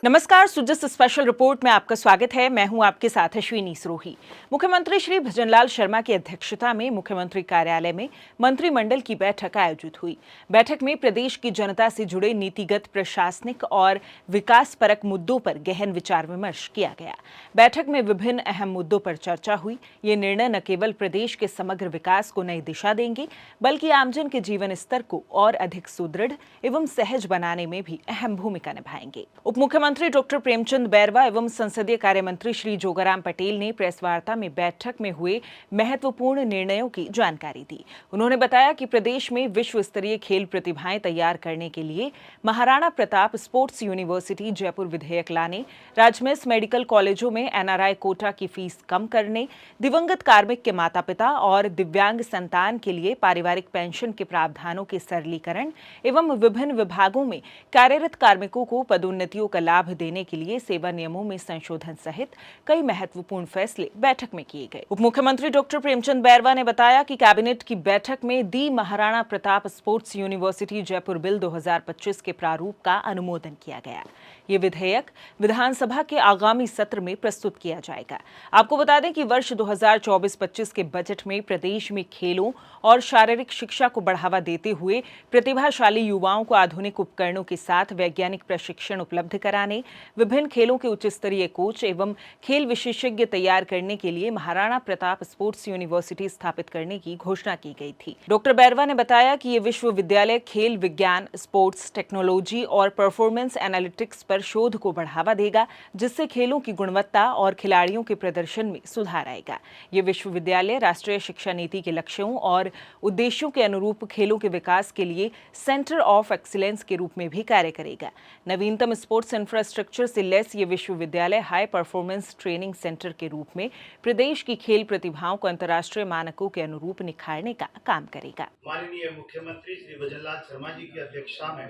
नमस्कार, Sujas special report में आपका स्वागत है। मैं हूं आपके साथ अश्विनी सरोही। मुख्यमंत्री श्री भजनलाल शर्मा की अध्यक्षता में मुख्यमंत्री कार्यालय में मंत्रिमंडल की बैठक आयोजित हुई। बैठक में प्रदेश की जनता से जुड़े नीतिगत, प्रशासनिक और विकास परक मुद्दों पर गहन विचार विमर्श किया गया। बैठक में विभिन्न अहम मुद्दों पर चर्चा हुई। ये निर्णय न केवल प्रदेश के समग्र विकास को नई दिशा देंगे, बल्कि आमजन के जीवन स्तर को और अधिक सुदृढ़ एवं सहज बनाने में भी अहम भूमिका निभाएंगे। उप मुख्यमंत्री डॉक्टर प्रेमचंद बैरवा एवं संसदीय कार्य मंत्री श्री जोगाराम पटेल ने प्रेस वार्ता में बैठक में हुए महत्वपूर्ण निर्णयों की जानकारी दी। उन्होंने बताया कि प्रदेश में विश्व स्तरीय खेल प्रतिभाएं तैयार करने के लिए महाराणा प्रताप स्पोर्ट्स यूनिवर्सिटी जयपुर विधेयक लाने, राजमेस मेडिकल कॉलेजों में एनआरआई कोटा की फीस कम करने, दिवंगत कार्मिक के माता पिता और दिव्यांग संतान के लिए पारिवारिक पेंशन के प्रावधानों के सरलीकरण एवं विभिन्न विभागों में कार्यरत कार्मिकों को पदोन्नतियों का लाभ देने के लिए सेवा नियमों में संशोधन सहित कई महत्वपूर्ण फैसले बैठक में किए गए। उप मुख्यमंत्री डॉक्टर प्रेमचंद बैरवा ने बताया कि कैबिनेट की बैठक में the Maharana Pratap Sports University Jaipur Bill 2025 के प्रारूप का अनुमोदन किया गया। ये विधेयक विधानसभा के आगामी सत्र में प्रस्तुत किया जाएगा। आपको बता दें कि वर्ष 2024-25 के बजट में प्रदेश में खेलों और शारीरिक शिक्षा को बढ़ावा देते हुए प्रतिभाशाली युवाओं को आधुनिक उपकरणों के साथ वैज्ञानिक प्रशिक्षण उपलब्ध कराने, विभिन्न खेलों के उच्च स्तरीय कोच एवं खेल विशेषज्ञ तैयार करने के लिए महाराणा प्रताप स्पोर्ट्स यूनिवर्सिटी स्थापित करने की घोषणा की गई थी। डॉक्टर बैरवा ने बताया कि ये विश्वविद्यालय खेल विज्ञान, स्पोर्ट्स टेक्नोलॉजी और परफॉर्मेंस एनालिटिक्स पर शोध को बढ़ावा देगा, जिससे खेलों की गुणवत्ता और खिलाड़ियों के प्रदर्शन में सुधार आएगा। ये विश्वविद्यालय राष्ट्रीय शिक्षा नीति के लक्ष्यों और उद्देश्यों के अनुरूप खेलों के विकास के लिए सेंटर ऑफ एक्सीलेंस के रूप में भी कार्य करेगा। नवीनतम स्पोर्ट्स इंफ्रास्ट्रक्चर से लैस ये विश्वविद्यालय हाई परफॉर्मेंस ट्रेनिंग सेंटर के रूप में प्रदेश की खेल प्रतिभाओं को अंतर्राष्ट्रीय मानकों के अनुरूप निखारने का काम करेगा। माननीय मुख्यमंत्री श्री भजनलाल शर्मा जी की अध्यक्षता में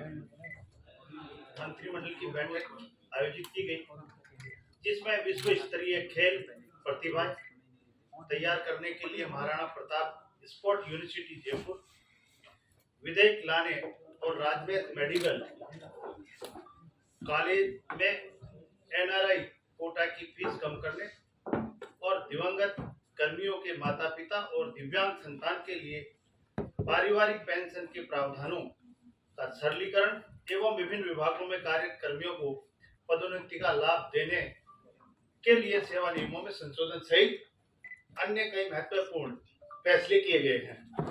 मंत्रिमंडल की बैठक आयोजित की गई, जिसमें विश्व स्तरीय खेल प्रतिभा तैयार करने के लिए महाराणा प्रताप स्पोर्ट यूनिवर्सिटी जयपुर विधेयक लाने और राजमेस मेडिकल कॉलेज में एनआरआई कोटा की फीस कम करने और दिवंगत कर्मियों के माता पिता और दिव्यांग संतान के लिए पारिवारिक पेंशन के प्रावधानों का सरलीकरण एवं विभिन्न विभागों में कार्यरत कर्मियों को पदोन्नति का लाभ देने के लिए सेवा नियमों में संशोधन सहित अन्य कई महत्वपूर्ण फैसले किए गए हैं।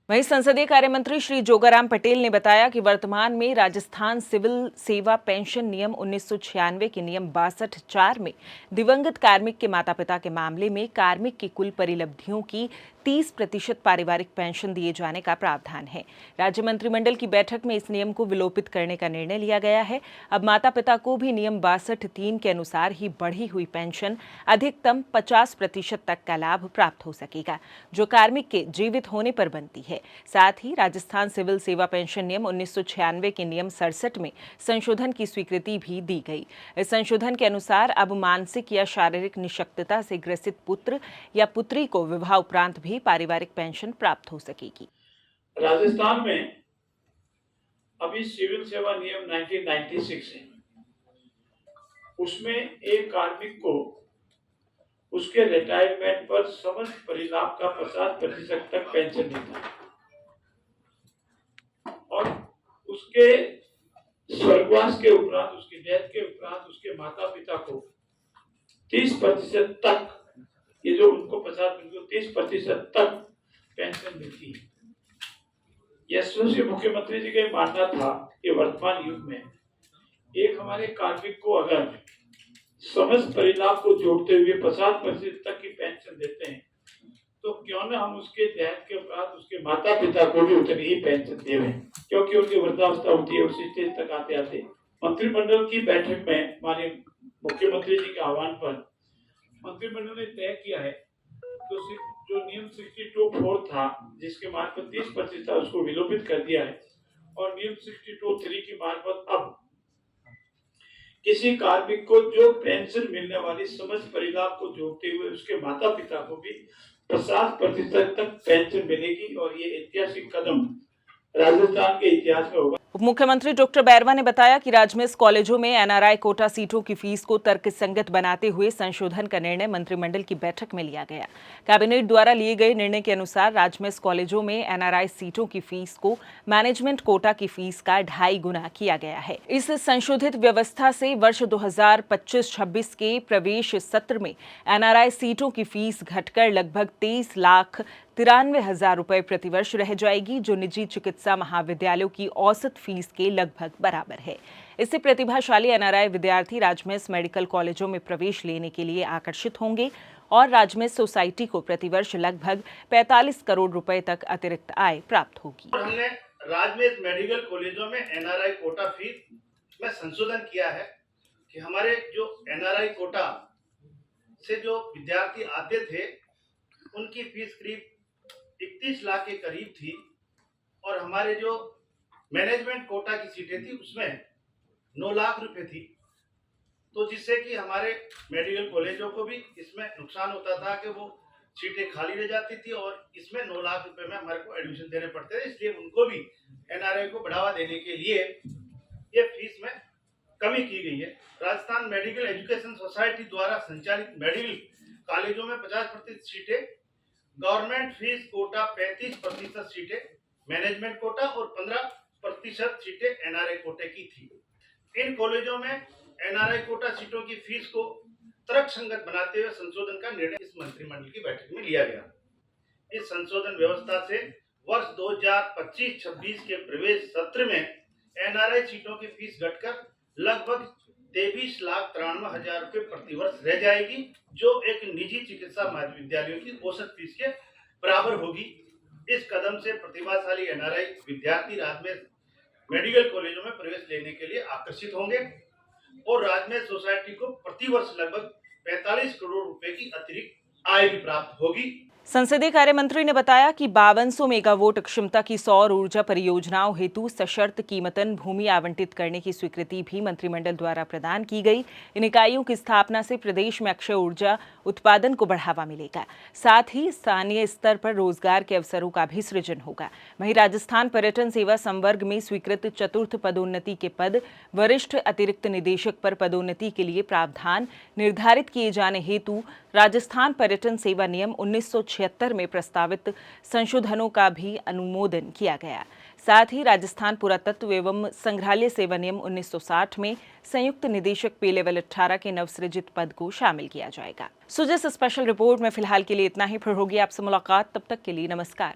वहीं संसदीय कार्य मंत्री श्री जोगाराम पटेल ने बताया कि वर्तमान में राजस्थान सिविल सेवा पेंशन नियम 1996 के नियम 62(4) में दिवंगत कार्मिक के माता पिता के मामले में कार्मिक की कुल परिलब्धियों की 30% पारिवारिक पेंशन दिए जाने का प्रावधान है। राज्य मंत्रिमंडल की बैठक में इस नियम को विलोपित करने का निर्णय लिया गया है। अब माता पिता को भी नियम 62(3) के अनुसार ही बढ़ी हुई पेंशन अधिकतम 50% तक का लाभ प्राप्त हो सकेगा, जो कार्मिक के जीवित होने पर बनती है। साथ ही राजस्थान सिविल सेवा पेंशन नियम 1996 के नियम 67 में संशोधन की स्वीकृति भी दी गई। इस संशोधन के अनुसार अब मानसिक या शारीरिक निशक्तता से ग्रसित पुत्र या पुत्री को विवाह उपरांत भी पारिवारिक पेंशन प्राप्त हो सकेगी। राजस्थान में अभी सिविल सेवा नियम 1996 है, उसमें एक कार्मिक को उसके रिटायरमेंट पर समस्त परिलाभ का 50% तक पेंशन मिलता है और उसके स्वर्गवास के उपरांत, उसकी डेथ के उपरांत उसके माता पिता को 30% तक, ये जो उनको 30% तक पेंशन मिलती है। यशस्वी मुख्यमंत्री जी का मानना था कि वर्तमान युग में एक हमारे कार्मिक को अगर समस्त परिलाभ को जोड़ते हुए 50% तक की पेंशन देते हैं, तो क्यों न हम उसके डेथ के बाद उसके माता पिता को भी उतनी ही पेंशन देवें, क्योंकि उनकी वृद्धावस्था होती है उसी स्टेज तक आते आते। मंत्रिमंडल की बैठक में माननीय मुख्यमंत्री जी के आह्वान पर मंत्रिमंडल ने तय किया है तो जो नियम 62(4) था, जिसके मार्फत 30% था, उसको विलोपित कर दिया है और नियम 62(3) की मार्फत अब किसी कार्मिक को जो पेंशन मिलने वाली समस्त परिलाभ को जोड़ते हुए उसके माता पिता को भी 50% तक पेंशन मिलेगी और ये ऐतिहासिक कदम राजस्थान के इतिहास में होगा। उप मुख्यमंत्री डॉक्टर बैरवा ने बताया कि राजमिस कॉलेजों में एनआरआई कोटा सीटों की फीस को तर्कसंगत बनाते हुए संशोधन का निर्णय मंत्रिमंडल की बैठक में लिया गया। कैबिनेट द्वारा लिए गए निर्णय के अनुसार राजमिस कॉलेजों में एनआरआई सीटों की फीस को मैनेजमेंट कोटा की फीस का 2.5 गुना किया गया है। इस संशोधित व्यवस्था से वर्ष 2025-26 के प्रवेश सत्र में एनआरआई सीटों की फीस घटकर लगभग 23,93,000 रुपए प्रतिवर्ष रह जाएगी, जो निजी चिकित्सा महाविद्यालयों की औसत फीस के लगभग बराबर है। इससे प्रतिभाशाली एनआरआई विद्यार्थी राजमिस मेडिकल कॉलेजों में प्रवेश लेने के लिए आकर्षित होंगे और राजमिस सोसाइटी को प्रतिवर्ष लगभग 45 करोड़ रुपए तक अतिरिक्त आय प्राप्त होगी। हमने राजमिस मेडिकल कॉलेजों में एनआरआई कोटा फीस में संशोधन किया है कि हमारे जो एनआरआई कोटा से जो विद्यार्थी आते थे उनकी फीस करीब 31 लाख के करीब थी और हमारे जो मैनेजमेंट कोटा की सीटें थी उसमें 9 लाख रुपए थी। तो जिससे कि हमारे मेडिकल कॉलेजों को भी इसमें नुकसान होता था कि वो सीटें खाली रह जाती थी और इसमें 9 लाख रुपए में हमारे को एडमिशन देने पड़ते थे। इसलिए उनको भी एनआरआई को बढ़ावा देने के लिए ये फीस में कमी की गई है। राजस्थान मेडिकल एजुकेशन सोसाइटी द्वारा संचालित मेडिकल कॉलेजों में 50% सीटें, गवर्नमेंट फीस कोटा 35% सीटें मैनेजमेंट कोटा और 15% सीटें एनआरआई कोटे की थी। इन कॉलेजों में एनआरआई कोटा सीटों की फीस को तर्कसंगत बनाते हुए संशोधन का निर्णय इस मंत्रिमंडल की बैठक में लिया गया। इस संशोधन व्यवस्था से वर्ष 2025-26 के प्रवेश सत्र में एनआरआई सीटों की फीस घटकर लगभग 23,93,000 रुपए प्रतिवर्ष रह जाएगी, जो एक निजी चिकित्सा महाविद्यालयों की औसत फीस के बराबर होगी। इस कदम से प्रतिभाशाली एनआरआई विद्यार्थी राजमिस मेडिकल कॉलेजों में प्रवेश लेने के लिए आकर्षित होंगे और राजमिस सोसाइटी को प्रतिवर्ष लगभग 45 करोड़ रुपए की अतिरिक्त आय भी प्राप्त होगी। संसदीय कार्य मंत्री ने बताया कि 5200 मेगावाट क्षमता की सौर ऊर्जा परियोजनाओं हेतु सशर्त कीमतन भूमि आवंटित करने की स्वीकृति भी मंत्रिमंडल द्वारा प्रदान की गई। इन इकाइयों की स्थापना से प्रदेश में अक्षय ऊर्जा उत्पादन को बढ़ावा मिलेगा, साथ ही स्थानीय स्तर पर रोजगार के अवसरों का भी सृजन होगा। वहीं राजस्थान पर्यटन सेवा संवर्ग में स्वीकृत चतुर्थ पदोन्नति के पद वरिष्ठ अतिरिक्त निदेशक पर पदोन्नति के लिए प्रावधान निर्धारित किए जाने हेतु राजस्थान पर्यटन सेवा नियम 1976 में प्रस्तावित संशोधनों का भी अनुमोदन किया गया। साथ ही राजस्थान पुरातत्व एवं संग्रहालय सेवा नियम 1960 में संयुक्त निदेशक पे लेवल 18 के नवसृजित पद को शामिल किया जाएगा। सो जिस स्पेशल रिपोर्ट में फिलहाल के लिए इतना ही, फिर होगी आपसे मुलाकात। तब तक के लिए नमस्कार।